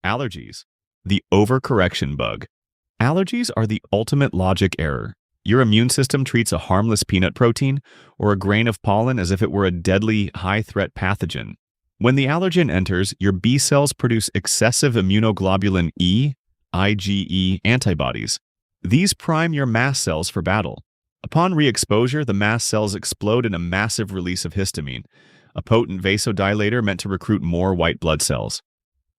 Allergies. The overcorrection bug. Allergies are the ultimate logic error. Your immune system treats a harmless peanut protein or a grain of pollen as if it were a deadly, high-threat pathogen. When the allergen enters, your B cells produce excessive immunoglobulin E, IgE antibodies. These prime your mast cells for battle. Upon re-exposure, the mast cells explode in a massive release of histamine, a potent vasodilator meant to recruit more white blood cells.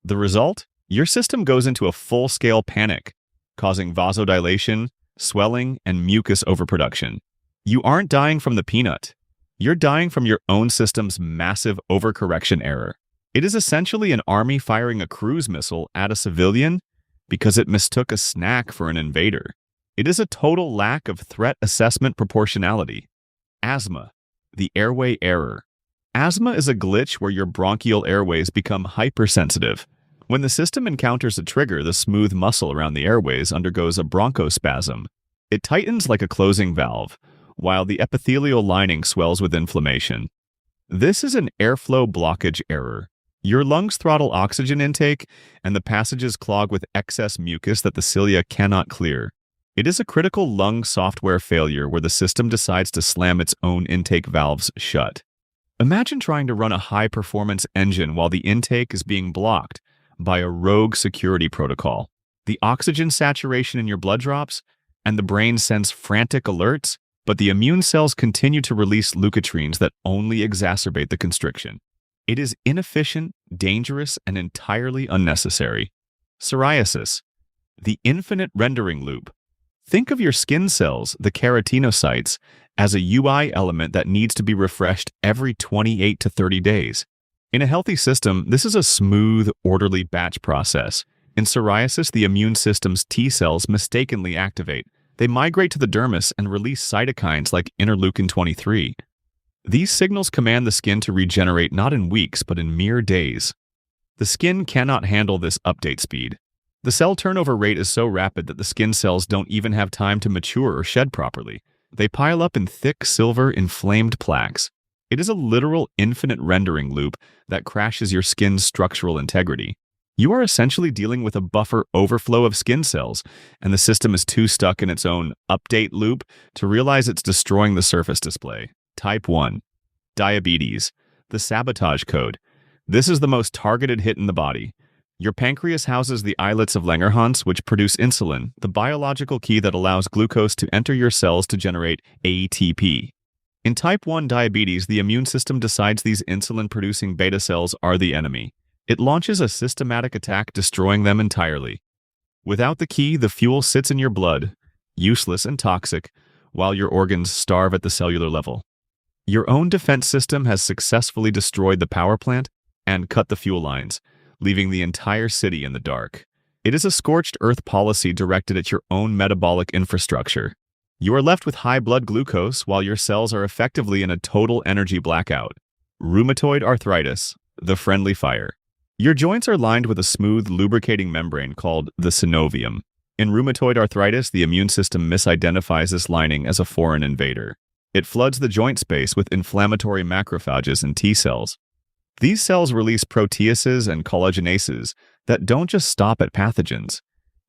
The result? Your system goes into a full-scale panic, causing vasodilation, swelling, and mucus overproduction. You aren't dying from the peanut. You're dying from your own system's massive overcorrection error. It is essentially an army firing a cruise missile at a civilian because it mistook a snack for an invader. It is a total lack of threat assessment proportionality. Asthma. The airway error. Asthma is a glitch where your bronchial airways become hypersensitive. When the system encounters a trigger, the smooth muscle around the airways undergoes a bronchospasm. It tightens like a closing valve, while the epithelial lining swells with inflammation. This is an airflow blockage error. Your lungs throttle oxygen intake, and the passages clog with excess mucus that the cilia cannot clear. It is a critical lung software failure where the system decides to slam its own intake valves shut. Imagine trying to run a high-performance engine while the intake is being blocked by a rogue security protocol. The oxygen saturation in your blood drops, and the brain sends frantic alerts, but the immune cells continue to release leukotrienes that only exacerbate the constriction. It is inefficient, dangerous, and entirely unnecessary. Psoriasis. The infinite rendering loop. Think of your skin cells, the keratinocytes, as a UI element that needs to be refreshed every 28 to 30 days. In a healthy system, this is a smooth, orderly batch process. In psoriasis, the immune system's T cells mistakenly activate. They migrate to the dermis and release cytokines like interleukin-23. These signals command the skin to regenerate not in weeks, but in mere days. The skin cannot handle this update speed. The cell turnover rate is so rapid that the skin cells don't even have time to mature or shed properly. They pile up in thick, silver, inflamed plaques. It is a literal infinite rendering loop that crashes your skin's structural integrity. You are essentially dealing with a buffer overflow of skin cells, and the system is too stuck in its own update loop to realize it's destroying the surface display. Type 1. Diabetes. The sabotage code. This is the most targeted hit in the body. Your pancreas houses the islets of Langerhans, which produce insulin, the biological key that allows glucose to enter your cells to generate ATP. In type 1 diabetes, the immune system decides these insulin-producing beta cells are the enemy. It launches a systematic attack, destroying them entirely. Without the key, the fuel sits in your blood, useless and toxic, while your organs starve at the cellular level. Your own defense system has successfully destroyed the power plant and cut the fuel lines, leaving the entire city in the dark. It is a scorched earth policy directed at your own metabolic infrastructure. You are left with high blood glucose while your cells are effectively in a total energy blackout. Rheumatoid arthritis, the friendly fire. Your joints are lined with a smooth, lubricating membrane called the synovium. In rheumatoid arthritis, the immune system misidentifies this lining as a foreign invader. It floods the joint space with inflammatory macrophages and T cells. These cells release proteases and collagenases that don't just stop at pathogens.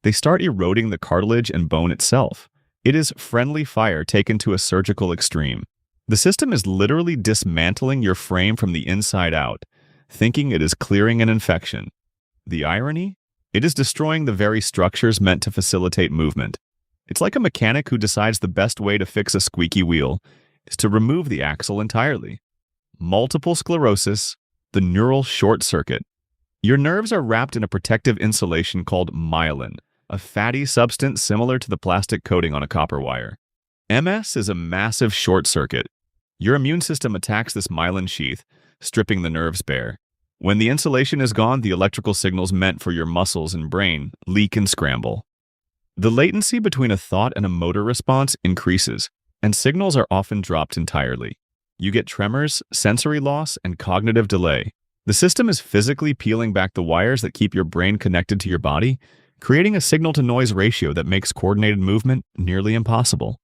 They start eroding the cartilage and bone itself. It is friendly fire taken to a surgical extreme. The system is literally dismantling your frame from the inside out, thinking it is clearing an infection. The irony? It is destroying the very structures meant to facilitate movement. It's like a mechanic who decides the best way to fix a squeaky wheel is to remove the axle entirely. Multiple sclerosis, the neural short circuit. Your nerves are wrapped in a protective insulation called myelin, a fatty substance similar to the plastic coating on a copper wire. MS is a massive short circuit. Your immune system attacks this myelin sheath, stripping the nerves bare. When the insulation is gone, the electrical signals meant for your muscles and brain leak and scramble. The latency between a thought and a motor response increases, and signals are often dropped entirely. You get tremors, sensory loss, and cognitive delay. The system is physically peeling back the wires that keep your brain connected to your body, creating a signal-to-noise ratio that makes coordinated movement nearly impossible.